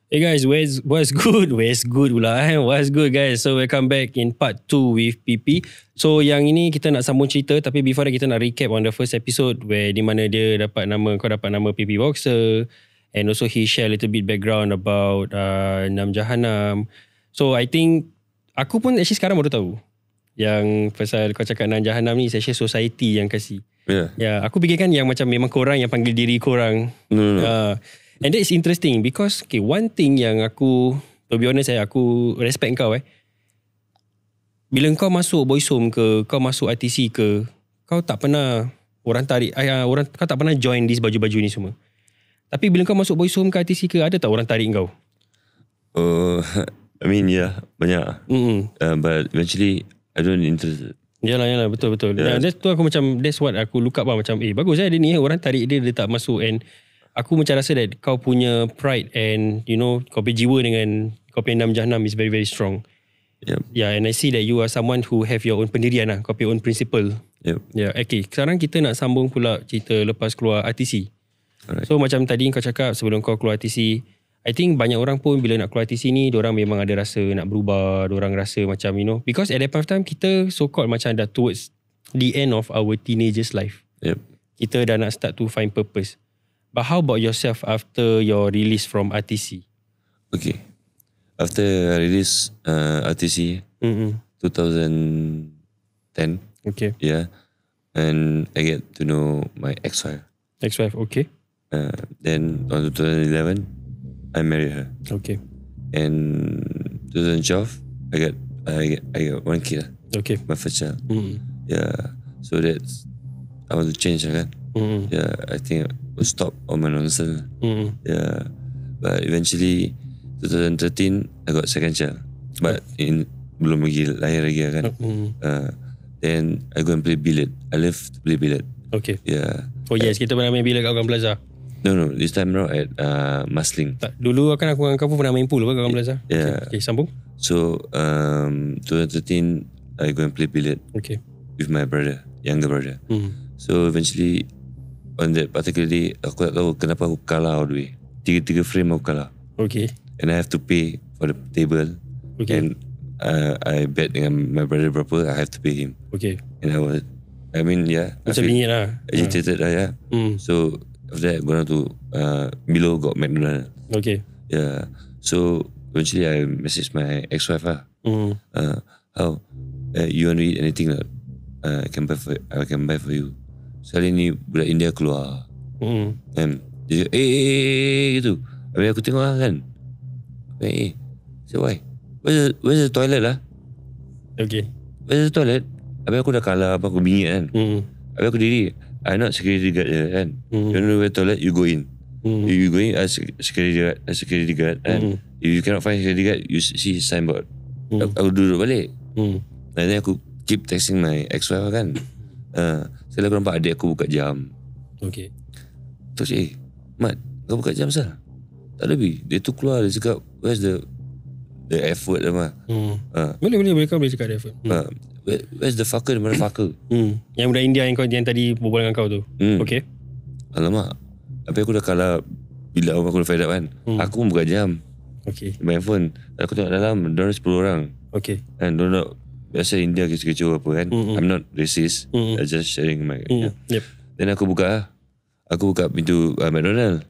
Hey guys, what's good? What's good pula What's good guys? So welcome back in part 2 with PP. So yang ini kita nak sambung cerita, tapi before that kita nak recap on the first episode where di mana dia dapat nama PP Boxer, and also he share a little bit background about Nam Jahanam. So I think aku pun actually sekarang baru tahu yang pasal kau cakap Nam Jahanam ni is actually society yang kasih. Ya, aku fikirkan yang macam memang korang yang panggil diri korang. And that is interesting because one thing yang aku, to be honest aku respect kau bila kau masuk Boys Home ke, kau masuk ITC ke, kau tak pernah orang tarik kau tak pernah join this baju-baju ni semua. Tapi bila kau masuk Boys Home ke ITC ke, ada tak orang tarik kau? I mean banyak. But eventually I don't interested. Yalah betul. That's tu aku macam, that's what aku look up lah, macam bagus dia ni orang tarik dia tak masuk. And aku macam rasa that kau punya pride and you know kau punya jiwa dengan kau punya Nam Jahanam is very very strong. Yeah, and I see that you are someone who have your own pendirian lah, kau punya own principle. Okay, sekarang kita nak sambung pula cerita lepas keluar RTC. Alright. So macam tadi kau cakap sebelum kau keluar RTC, I think banyak orang pun bila nak keluar RTC ni, diorang memang ada rasa nak berubah, diorang rasa macam you know, because at that point of time kita so called macam dah towards the end of our teenagers life. Kita dah nak start to find purpose. But how about yourself after your release from RTC? Okay. After I release RTC 2010. Okay. Yeah. And I get to know my ex-wife. Okay. Then on 2011, I married her. Okay. And 2012, I got one kid. Okay. My first child. Yeah. So that's, I want to change kan. Yeah, I think I will stop all my nonsense. Yeah, but eventually 2013 I got second child, but belum lagi lahir lagi kan. Then I go and play billiard. I love to play billiard. Okay. Yeah. Oh yes, kita pernah main billiard kat Grand Plaza. No, this time around at Marsiling. Tak, dulu kan aku dengan kau pun pernah main pool kat Grand Plaza. Yeah. Okay, sambung. So 2013 I go and play billiard. Okay. With my brother, younger brother. So eventually on that particular day, aku tak tahu kenapa aku kalah all the way. 3 frame aku kalah. Okay. And I have to pay for the table. Okay. And I bet dengan my brother berapa, I have to pay him. Okay. And I mean, macam bingit lah. Agitated lah, So after that, gone to below got McDonald's. Okay. Yeah. So eventually I messaged my ex-wife lah. How? You want to eat anything that I can buy for you. Sekali ni budak India keluar. Kan dia gitu. Habis aku tengok lah kan. So why? Where's the toilet lah? Okay. Where's the toilet? Habis aku dah kalah, aku bingit kan. Habis aku diri, I not security guard je kan. You know where toilet, you go in. You go in as security guard kan. If you cannot find security guard, you see his signboard. Aku duduk balik. And then aku keep texting my ex-wife kan. Sekali aku nampak adik aku buka jam. Okay. Terus Mat, kau buka jam sah? Tak ada bi. Dia tu keluar, dia cakap where's the effort lah. Boleh kau boleh cakap the effort. Where's the fucker, the motherfucker? Yang budak India yang tadi berbual dengan kau tu. Okay. Alamak. Habis aku dah kalah. Bila aku dah fed up kan, aku pun buka jam. Okay. Main phone. Aku tengok dalam, diorang 10 orang. Okay. And diorang biasa India kecoh-kecoh apa kan. I'm not racist. I just sharing my Yep. Then aku buka pintu McDonald.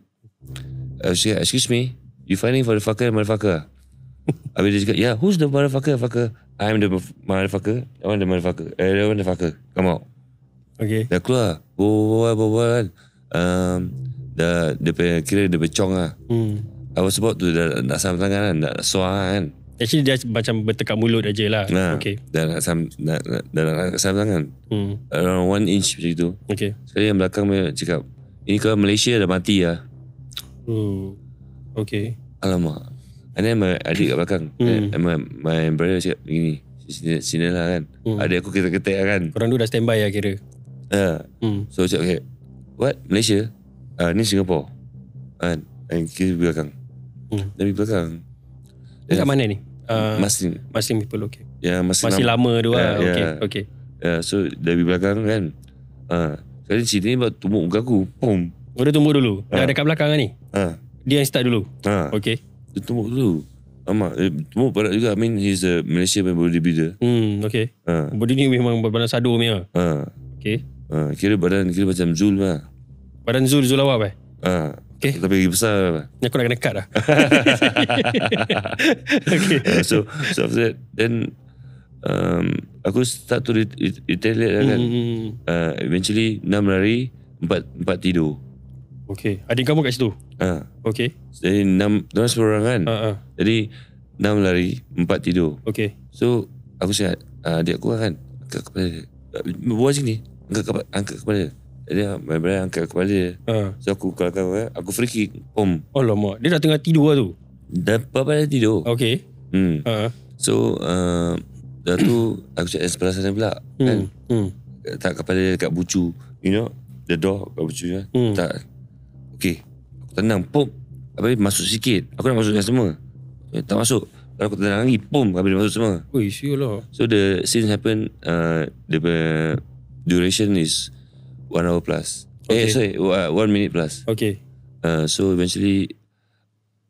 I say, excuse me, you finding for the motherfucker? Habis dia cakap, yeah, who's the motherfucker? I'm the motherfucker. I want the motherfucker. I want the fucker. Come out. Okay. Dah keluar. Bawa kan. Dia kira dia becong lah. I was about to nak sam tangan kan, nak suar kan. Actually dia macam bertekak mulut aja lah. Okay. Dah nak sam tangan. Around 1 inch macam tu. Okay. Sekali yang belakang dia cakap, ini kalau Malaysia dah mati lah. Okay. Alamak. And then my adik kat belakang. My brother cakap begini, sini lah kan. Adik aku ketek-ketek lah kan. Korang tu dah standby lah kira. So cakap, okay, what? Malaysia? Ni Singapore. And kira belakang. Dari belakang. Kat mana ni? Masing people, okay. Ya, masih lama tu lah. Okay. So dari belakang kan. Sekali cerita ni buat tumbuk muka aku. Pum. Oh, dia tumbuk dulu. Dah dekat belakang kan ni? Dia yang start dulu. Okay. Tumbuk dulu. Tumbuk berat juga. I mean he's a Malaysia bodybuilder. Okay. Body ni memang badan sado punya. Okay. Kira macam Zul lah. Badan Zul awak okay. Tapi lagi besar lah. Aku nak kena cut lah. Okay. So after that, then aku start to retaliate lah kan. Eventually 6 lari, 4 tidur. Okay. Adik kamu kat situ? Okay. Jadi 6 orang kan. Jadi 6 lari, 4 tidur. Okay. So aku cakap adik aku kan, angkat kepala dia. Buat sini, angkat kepala. Jadi my brother angkat kepala dia. So aku kalau aku free kick. Alamak, dia dah tengah tidur lah tu. Dapat dia tidur. Okay. So dah tu aku cakap sebelah sana pula kan. Tak kepala dia dekat bucu, you know, the door kat bucu kan. Tak. Okay, aku tenang, habis masuk sikit. Aku nak masukkan semua, tak masuk. Kalau aku tenang lagi, habis dia masuk semua. Ui, siul lah. So the scene happen, the duration is 1 hour plus. Okay. 1 minute plus. Okay. So eventually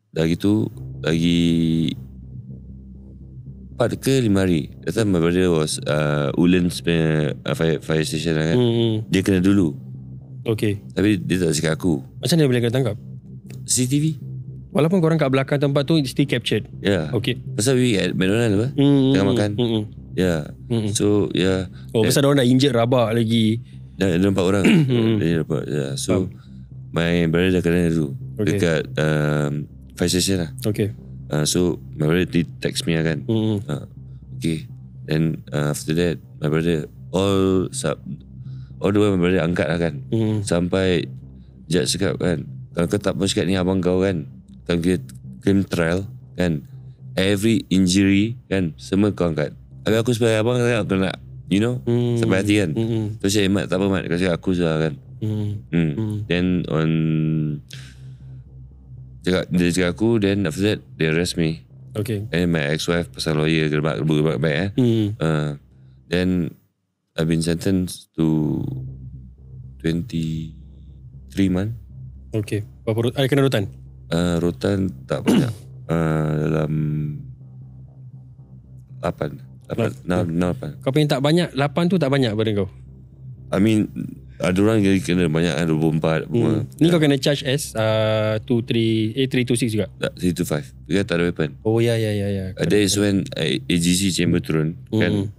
dah gitu lagi 4 ke 5 hari. That time my brother was Woodlands fire station lah kan. Dia kena dulu. Okay. Tapi dia tak cakap aku. Macam mana dia boleh kena tangkap? CCTV. Walaupun korang kat belakang tempat tu still captured. Yeah. Okay. Pasal we at McDonald's apa? Tengah makan. Yeah. So yeah. Pasal diorang dah injured rabak lagi. Dah 4 orang. Dia dapat. Yeah. So my brother dah kena dulu. Dekat fire station lah. Okay. So my brother did text me lah kan. Okay. Then after that my brother all the way my brother angkat lah kan. Sampai judge cakap kan, kalau kau tak mau cakap ni abang kau kan, kalau kita claim trial kan, every injury kan semua kau angkat. Habis aku sebagai abang aku nak, you know, sampai hati kan. Terus saya Mat tak apa Mat, kau cakap aku salah kan. Then dia cakap aku, then after that they arrest me. Okay. And my ex-wife pasal lawyer gerbak baik Then I've been sentenced to 23 months. Okay. Berapa ada kena rotan? Rotan tak banyak. Dalam 8. Kau pengen tak banyak, 8 tu tak banyak pada kau? I mean ada orang yang kena banyak kan, 24. Ni kau kena charge as 326 juga? 325. Dia tak ada weapon. Oh ya. That is when AGC chamber turun kan.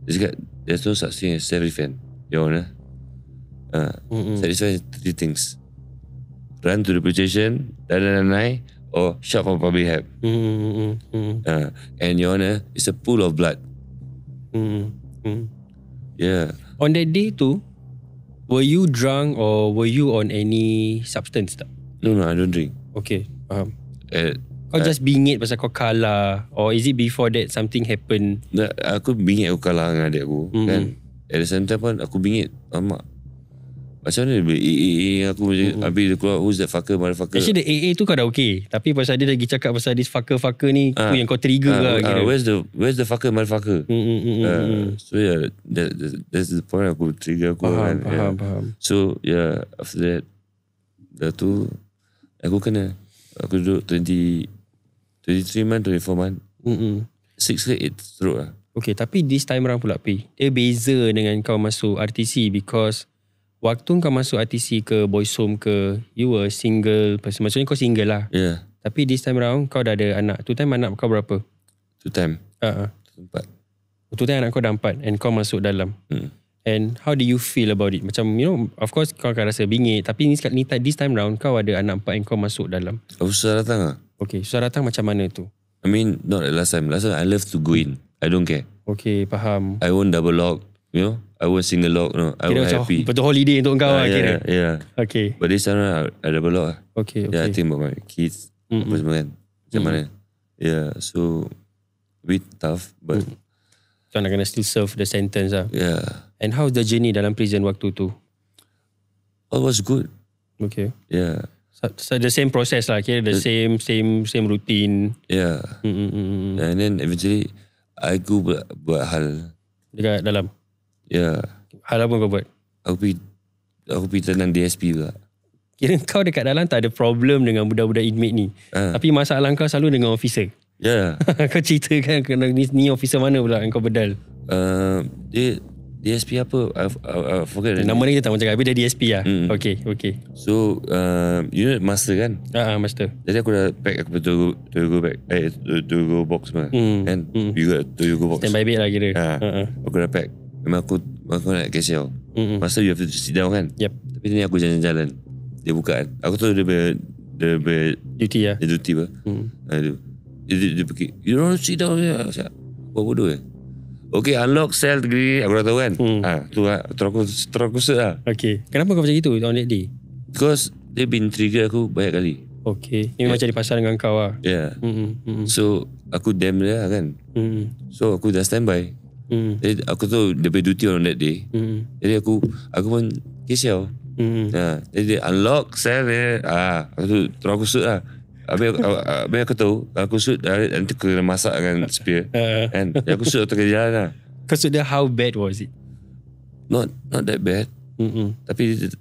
Dia cakap there's no such thing as self-defense, Your Honor. Self-defense is 3 things: run to the police station, or shout for public help. And Your Honor, it's a pool of blood. Yeah. On that day tu, were you drunk or were you on any substance tak? No, I don't drink. Okay, faham. Kau just bingit pasal kau kalah, or is it before that something happen? Aku bingit aku kalah dengan adik aku kan. At the same time pun aku bingit. Macam mana dia boleh aku habis dia keluar, who's that fucker, motherfucker. Actually the AA tu kau dah okay, tapi pasal dia lagi cakap pasal this fucker ni, tu yang kau trigger lah kira. Where's the fucker, motherfucker. So yeah, that's the point aku trigger aku. Faham. So yeah, after that dah tu aku duduk 23 month, 24 month. 6 ke 8 stroke lah. Okay, tapi this time round pula dia beza dengan kau masuk RTC, because waktu kau masuk RTC ke Boys Home ke, you were single, maksudnya kau single lah. Yeah. Tapi this time round kau dah ada anak. Tu time anak kau berapa? 2 time. 4. Tu time anak kau dah 4 and kau masuk dalam. And how do you feel about it? Macam, you know, of course kau akan rasa bingit, tapi this time round kau ada anak 4 and kau masuk dalam. Aku susah datang lah. Okay, susah datang macam mana tu? I mean, not like last time. Last time I love to go in. I don't care. Okay, faham. I won't double lock, you know. I won't single lock, no. I won't happy. Betul holiday untuk kau lah kira. Yeah. Okay. But this time I double lock lah. Okay. Yeah, I think about my kids. Apa semua kan. Macam mana. Yeah, so a bit tough, but kau nak kena still serve the sentence lah. Yeah. And how's the journey dalam prison waktu tu? All was good. Okay. Yeah. So the same process lah, kira the same routine. Yeah. And then eventually I go buat hal dekat dalam. Yeah. Hal apa kau buat? Aku pergi tenang DSP pula. Kira kau dekat dalam tak ada problem dengan budak-budak inmate ni. Tapi masalah kau selalu dengan officer. Ya. Kau ceritakan ni officer mana pula yang kau bedal? Dia DSP apa? I forget. Nama dia kita tak macam tapi dia DSP lah. Okay. So you know master kan? Master. Jadi aku dah pack aku to go back. To go box mah. And you got to go box. Standby bed lah kira. Aku dah pack. Memang aku nak cashier. Master you have to sit down kan? Yep. Tapi ni aku jalan-jalan. Dia buka kan. Aku tahu dia duty lah. Dia duty apa? Dia pergi. You don't sit down here. Buat bodoh Okay, unlock cell degree. Aku dah tahu kan. Tu lah. Terus aku set lah. Okay. Kenapa kau macam itu on that day? Because dia been trigger aku banyak kali. Okay. Ini macam di pasal dengan kau lah. Yeah. So aku damn dia lah kan. So aku dah standby. Jadi aku tahu dia punya duty on that day. Jadi aku pun kisah. Jadi dia unlock cell dia. Aku tu terus aku set lah. Habis aku tahu aku shoot nanti aku kena masak dengan spear kan. Aku shoot tengah jalan lah. Kau shoot dia, how bad was it? Not that bad. Tapi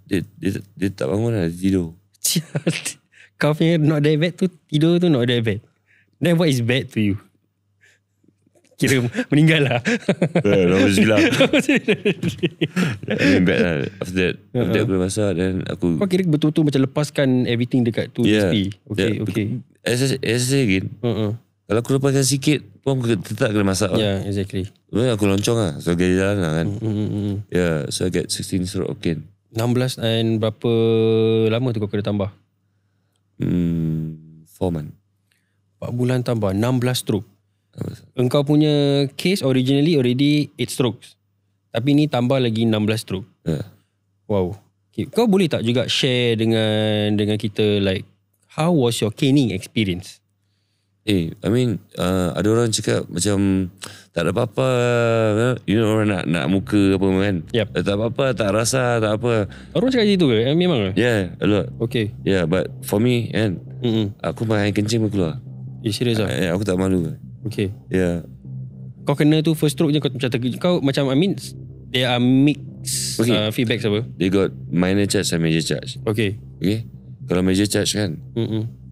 dia tak bangun lah. Dia tidur. Kau punya not that bad tu, tidur tu not that bad. Then what is bad to you? Kira meninggal lah. Nombor silap. I mean bad lah. After that aku dah masak. Then aku, kau kira betul-betul macam lepaskan everything dekat tu DSP. Okay. As I say again, kalau aku lepaskan sikit pun aku tetap kena masak. Exactly. Aku loncong lah. So gaya jalan lah kan. So I get 16 stroke of cane. 16 and berapa lama tu kau kena tambah? 4 months. 4 bulan tambah 16 stroke. Engkau punya case originally already 8 strokes. Tapi ni tambah lagi 16 stroke. Wow. Okay. Kau boleh tak juga share dengan kita like how was your caning experience? I mean ada orang cakap macam tak ada apa-apa. You know orang nak muka apa kan. Tak apa-apa, tak rasa, tak apa. Orang cakap macam tu ke? Memang ke? Yeah, a lot. Okay. Yeah, but for me kan, aku main kencing pun keluar. Serius lah? Aku tak malu. Okay. Yeah. Kau kena tu first stroke je kau macam kau macam I mean there are mixed feedbacks apa? They got minor charge and major charge. Okay. Kalau major charge kan,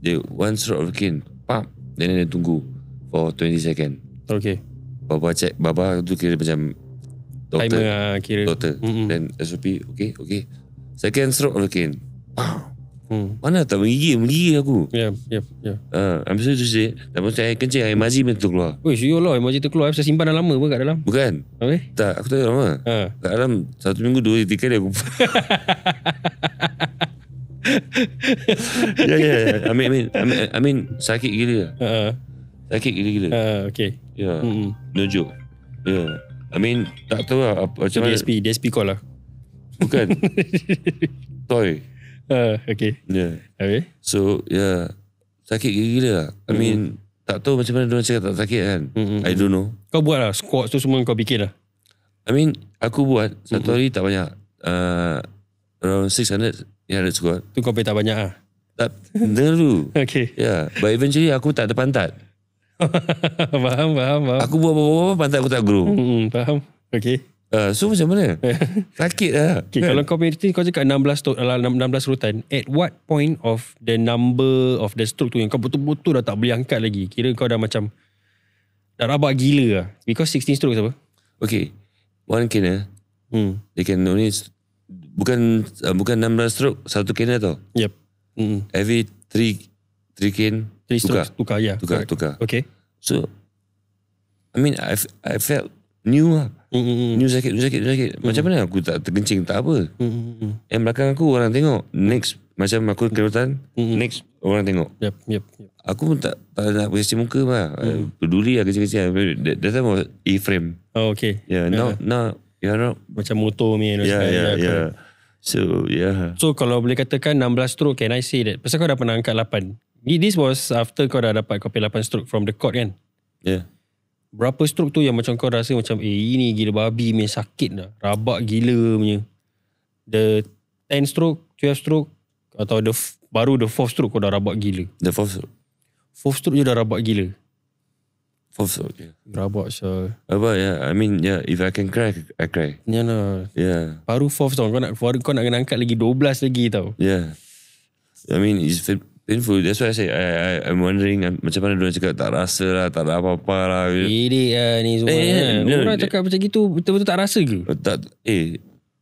dia one stroke of cane, pam, then dia tunggu for 20 second. Okay. Baba check, baba tu kira macam doktor. Timer kira. Doktor. Then SOP, okay. Second stroke of cane, pam. Mana tak menggigil aku. Yep. I'm sorry to say, lepas tu air kencing, air mazi tu keluar. Sure lah, air mazi tu keluar. Saya simpan dah lama pun kat dalam. Bukan. Tak, aku tak tahu lama. Kat dalam 1 minggu 2 3 kali aku. Yeah. I mean sakit gila. Sakit gila. Okay. Yeah. No joke. Yeah. I mean tak tahu lah macam mana. DSP call lah. Bukan. Toy. Okay. Yeah. Okay. So yeah, sakit gila lah. I mean tak tahu macam mana diorang cakap tak sakit kan. I don't know. Kau buat lah squat tu semua kau bikin lah. I mean aku buat satu hari tak banyak. Around 600 squat. Tu kau tak banyak lah. Tak, dengar dulu. Okay. Yeah, but eventually aku tak ada pantat. Faham. Aku buat apa-apa pantat aku tak grow. Faham. Okay. So macam mana? Sakit lah. Okay, kalau kau cakap 16 rutan, at what point of the number of the stroke tu yang kau betul-betul dah tak boleh angkat lagi? Kira kau dah macam dah rabak gila lah. Because 16 strokes apa? Okay, one cane they can only bukan 16 stroke satu cane tau. Yep. Every 3 cane tukar. Tukar. Okay. So I mean I felt new lah. New sakit. Macam mana aku tak terkencing, tak apa. Yang belakang aku orang tengok. Next, macam aku kerutan, next orang tengok. Yep. Aku pun tak nak kasi muka lah. Peduli lah kecil-kecil. That time was E-frame. Oh, okay. Yeah, now you know. Macam motor ni. Yeah. So, yeah. So, kalau boleh katakan 16 stroke, can I say that? Pasal kau dah pernah angkat 8. This was after kau dah dapat kopi 8 stroke from the court kan? Yeah. Berapa stroke tu yang macam kau rasa macam ini gila babi punya sakit dah. Rabak gila punya. The 10 stroke, 12 stroke atau baru the 4th stroke kau dah rabak gila. The 4th stroke. 4th stroke je dah rabak gila. 4th stroke, yeah. Rabak so. Yeah, I mean, yeah, if I can cry, I cry. Ya lah. Yeah. Baru 4th tau. Kau nak kena angkat lagi 12 lagi tau. Yeah. I mean it's painful. That's why I say I'm wondering macam mana diorang cakap tak rasa lah, tak ada apa-apa lah. Edek lah ni semua. Orang cakap macam gitu betul-betul tak rasa ke? Tak.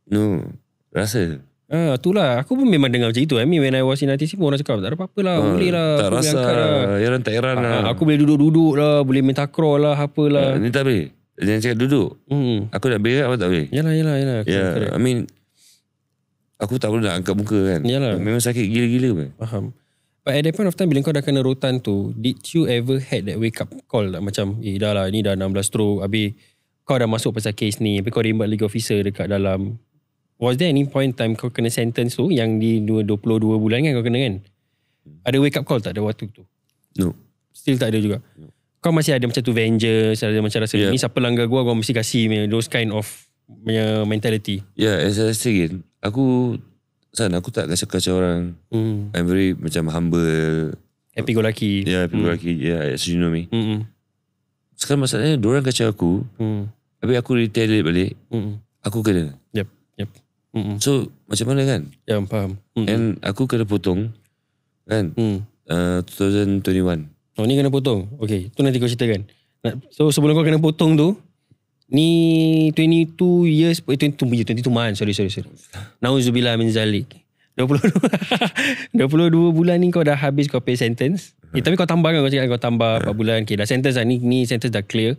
No. Rasa. Itulah. Aku pun memang dengar macam itu. I mean when I was in ITC pun orang cakap tak ada apa-apa lah. Boleh lah. Tak rasa lah. Heran tak heran lah. Aku boleh duduk-duduk lah. Boleh main takraw lah. Apalah. Ni tak boleh. Jangan cakap duduk. Aku nak berak apa tak boleh. Yalah. Yeah, I mean aku tak boleh nak angkat muka kan. Yalah. Memang sakit gila-gila pun. Faham. But at that point of time bila kau dah kena rotan tu, did you ever had that wake up call tak? Macam dah lah ni dah 16 stroke. Habis kau dah masuk pasal case ni. Habis kau rembat legal officer dekat dalam. Was there any point time kau kena sentence tu yang di 22 bulan kan kau kena kan? Ada wake up call tak ada waktu tu? No. Still tak ada juga? No. Kau masih ada macam tu vengeance, ada macam rasa ni siapa langgar gua mesti kasih those kind of mentality. As I say again, aku tak kacau-kacau orang. I'm very macam humble. Happy go lucky. Happy go lucky. As you know me. Sekarang masalahnya diorang kacau aku. Habis aku retaliate balik. Aku kena. Yep. So macam mana kan? Ya, faham. And aku kena potong kan 2021. Oh ni kena potong. Okay, tu nanti kau ceritakan. So sebelum kau kena potong tu, ni 22 years, 22 months, sorry. Nauzubillah min zalik. 22 bulan ni kau dah habis kau pay sentence. Tapi kau tambah kan, kau cakap kau tambah 4 bulan. Okay, dah sentence lah. Ni sentence dah clear.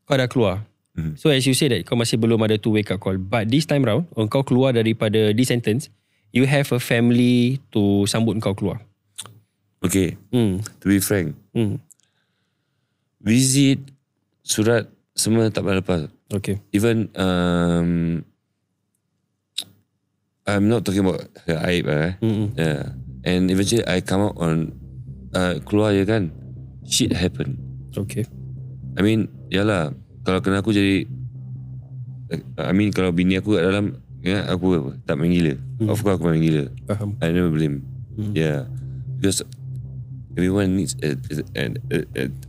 Kau dah keluar. So as you say that kau masih belum ada tu wake up call. But this time round, kau keluar daripada this sentence, you have a family to sambut kau keluar. Okay. To be frank. Visit, surat, semua tak pernah lepas. Okay. Even I'm not talking about her aib yeah. And eventually I come out on keluar je kan, shit happen. Okay. I mean yalah, kalau kena aku jadi I mean kalau bini aku kat dalam aku tak main gila. Of course aku main gila. Faham. I never blame. Yeah. Because everyone needs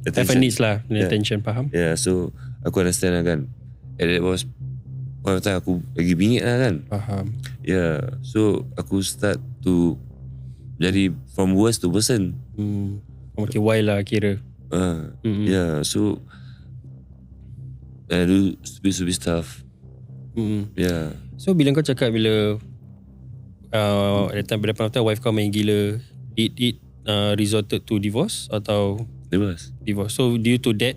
attention. Needs lah attention. Faham. Yeah, so aku understand lah kan. And that was point of time aku lagi bingit lah kan. Faham. Yeah, so aku start to jadi from worst to worsen. Okay, why lah kira. Yeah, so I do stupid stuff. Yeah. So bila kau cakap bila at that point of time wife kau main gila, did it resorted to divorce atau Divorce. So due to that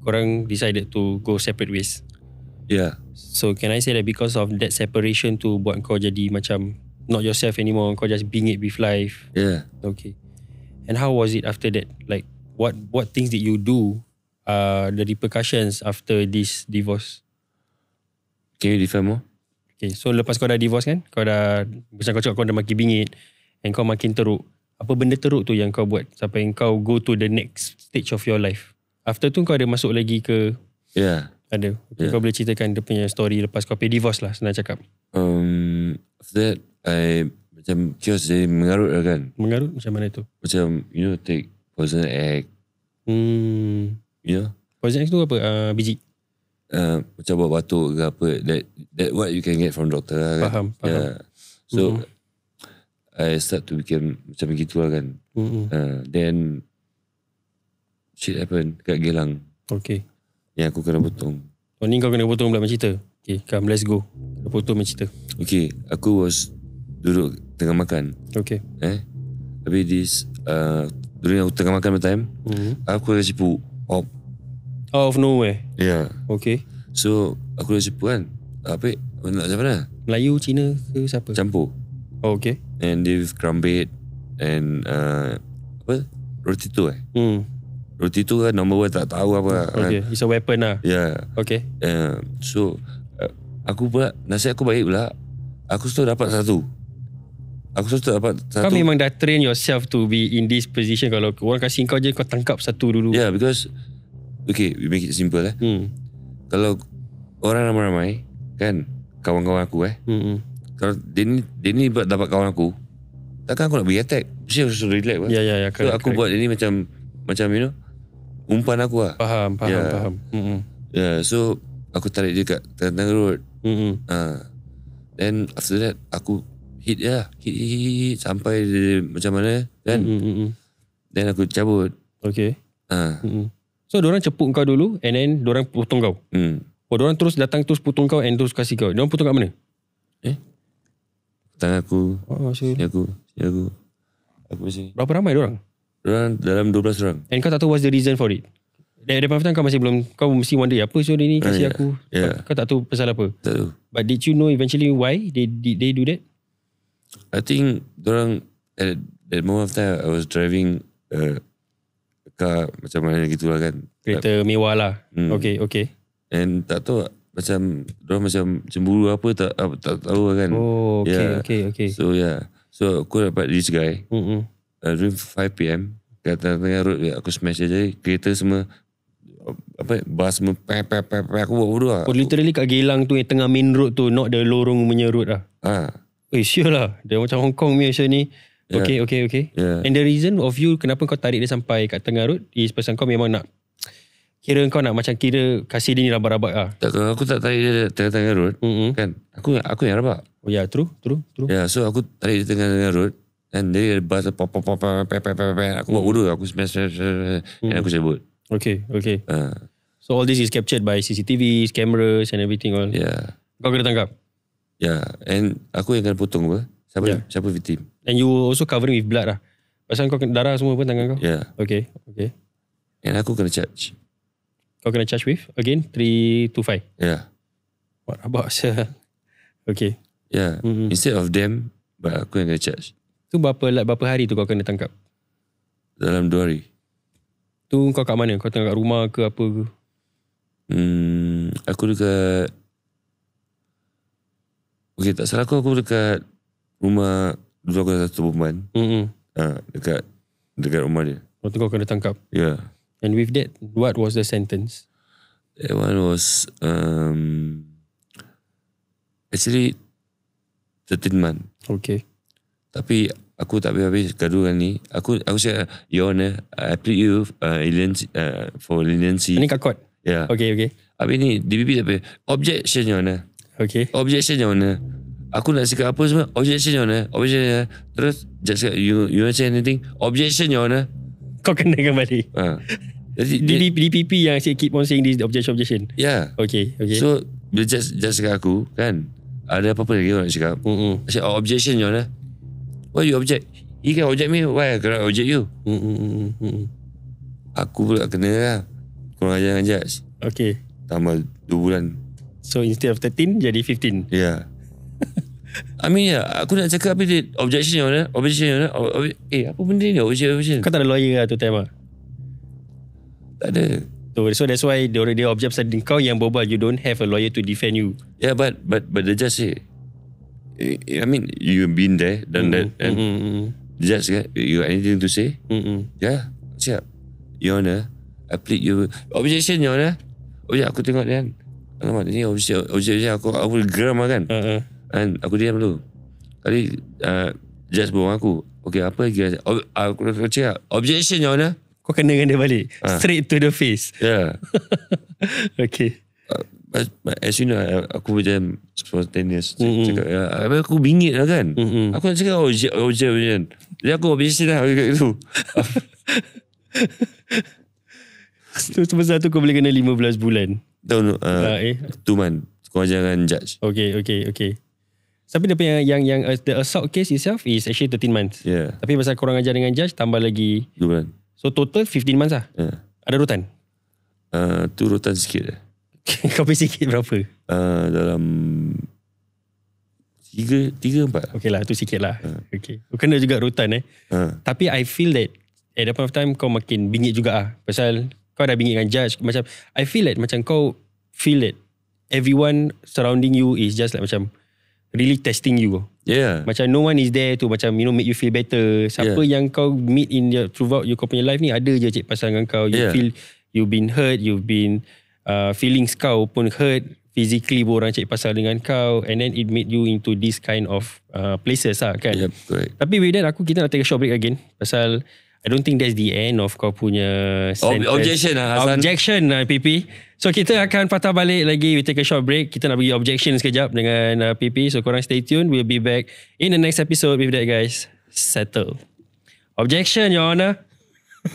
korang decided to go separate ways. Yeah. So can I say that because of that separation tu buat kau jadi macam not yourself anymore, kau just bingit with life? Yeah. Okay. And how was it after that? Like what things did you do, the repercussions after this divorce? Can you define more? Okay, so lepas kau dah divorce kan, kau dah, macam kau cakap kau dah makin bingit and kau makin teruk. Apa benda teruk tu yang kau buat sampai kau go to the next stage of your life? After tu kau ada masuk lagi ke? Yeah. Ada. Okay, kau boleh ceritakan dia punya story lepas kau pay divorce lah, senang cakap. After that, I macam chaos jadi mengarut lah kan. Mengarut macam mana tu? Macam, take poison egg. Poison egg tu apa? Biji? Macam buat batuk ke apa. That what you can get from doctor lah kan. Faham. Yeah. So, I start to become macam begitu lah kan. Then, shit happen kat Gelang. Okay. Yang aku kena potong. Oh ni kau kena potong pula cerita. Okay, come let's go. Kena potong cerita. Okay, aku was duduk tengah makan. Okay. Habis this, during aku tengah makan time, aku dah cipu. Out of nowhere? Yeah. Okay. So, aku dah cipu kan. Apa nak macam mana? Melayu, Cina ke siapa? Campur. Oh, okay. And they with crumbait and roti tu Roti tu kan number one tak tahu apa. Okay, it's a weapon lah. Yeah. Okay. So aku pula, nasihat aku baik pula. Aku sudah dapat satu. Kau memang dah train yourself to be in this position. Kalau orang kasih kau je, kau tangkap satu dulu. Yeah, because okay, we make it simple Kalau orang ramai-ramai kan, kawan-kawan aku kalau dia ni dapat kawan aku, takkan aku nak beri attack. Mesti aku suruh relax Ya. So aku buat dia ni macam umpan aku lah. Faham. Yeah, so aku tarik dia kat tengah road. Then after that aku hit sampai dia, macam mana kan. Then aku cabut. Okay. So diorang cepuk kau dulu and then diorang potong kau. Diorang terus datang terus potong kau and terus kasih kau. Diorang potong kat mana? Tangan aku. Sini aku sini. Berapa ramai diorang? Diorang dalam 12 orang. And kau tak tahu what's the reason for it? Dari depan kau masih belum, kau mesti wonder apa so dia ni kasih aku. Kau tak tahu pasal apa? Tak tahu. But did you know eventually why they do that? I think diorang at that moment of time I was driving a car macam mana gitu lah kan. Kereta mewah lah. Okay. And tak tahu macam diorang macam cemburu apa tak tahu lah kan. Oh okay. So so aku dapat this guy during 5 PM kat tengah road aku smash je kereta semua bas semua aku buat bodoh lah. Literally kat Geylang tu yang tengah main road tu, not the lorong punya road lah. Sure lah. Dia macam Hong Kong punya macam ni. Okay. And the reason of you kenapa kau tarik dia sampai kat tengah road is pasal kau memang nak kira kau nak macam kira kasih dia ni rabak-rabak lah. Tak, kalau aku tak tarik dia tengah-tengah road kan aku yang rabak. Oh ya, true. So aku tarik dia tengah-tengah road and dia bas pop aku buat bodoh, aku smash and aku cabut. Okay. So all this is captured by CCTVs, cameras and everything all. Kau kena tangkap. And aku yang kena potong apa? Siapa victim? And you also covering with blood lah. Pasal kau kena darah semua pun tangan kau. Okay. And aku kena charge. Kau kena charge with again 3 to 5. What about sir? Okay. Instead of them, but aku yang kena charge. Tu berapa hari tu kau kena tangkap? Dalam 2 hari. Tu kau kat mana? Kau tengah kat rumah ke apa ke? Aku dekat tak salah aku dekat rumah dulu aku ada satu perempuan. Dekat rumah dia. Waktu kau kena tangkap. And with that, what was the sentence? That one was actually 13 months. Okay. Tapi aku tak habis gaduh ni. Aku cakap, Your Honor, I plead you for leniency. Ini kat court? Okay. Habis ni, DPP tak habis. Objection, Your Honor. Okay. Objection, Your Honor. Aku nak cakap apa semua. Objection, Your Honor. Objection, Your Honor. Terus, judge cakap, you want to say anything? Objection, Your Honor. Kau kena kembali. Jadi, DPP yang keep on saying this objection. Okay. So, bila judge cakap aku, kan, ada apa-apa lagi orang cakap. I said, objection, Your Honor. Why you object? He can object me. Why I cannot object you? Aku pula kena lah. Kurang ajar dengan judge. Okay. Tambah 2 bulan. So instead of 13 jadi 15. I mean aku nak cakap apa dia? Objection, Your Honor. Objection, Your Honor. Apa benda ni? Objection. Kau tak ada lawyer lah tu time lah? Tak ada. So that's why dia object pasal kau yang berbual. You don't have a lawyer to defend you. But the judge say, I mean, you've been there, done that, and the judge, you got anything to say? Siap. Your Honor, I plead you. Objection, Your Honor. Aku tengok dia kan. Alamak, ni objection aku geram lah kan. And aku diam dulu. Kali judge bawa aku. Okay, apa lagi? Aku cakap, objection, Your Honor. Kau kena dengan dia balik. Straight to the face. Okay. But as you know, aku macam spontaneous cakap, aku bingit lah kan. Aku nak cakap objection. Jadi aku objection lah kat itu. So sebesar tu kau boleh kena 15 bulan. Tahu no, 2 months. Kau jangan judge. Okay. Tapi dia punya yang the assault case itself is actually 13 months. Tapi pasal korang ajar dengan judge tambah lagi 2 bulan. So total 15 months lah. Ada rutan? Tu rutan sikit lah. Kau pay sikit berapa? Dalam 3-4. Okay lah, tu sikit lah. Okay. Kau kena juga rutan Tapi I feel that at that point of time kau makin bingit juga lah. Pasal kau dah bingit dengan judge. Macam I feel that macam kau feel that everyone surrounding you is just like macam really testing you. Macam no one is there to macam make you feel better. Siapa yang kau meet in your throughout kau punya life ni ada je cik pasal dengan kau. You feel you've been hurt, you've been feelings kau pun hurt, physically pun orang cik pasal dengan kau, and then it made you into this kind of places lah kan. Correct. Tapi with that kita nak take a short break again pasal I don't think that's the end of kau punya sentence. Objection lah Hasan. Objection lah PP. So kita akan patah balik lagi. We take a short break. Kita nak bagi objection sekejap dengan PP. So korang stay tuned. We'll be back in the next episode with that guys. Settle. Objection, Your Honor.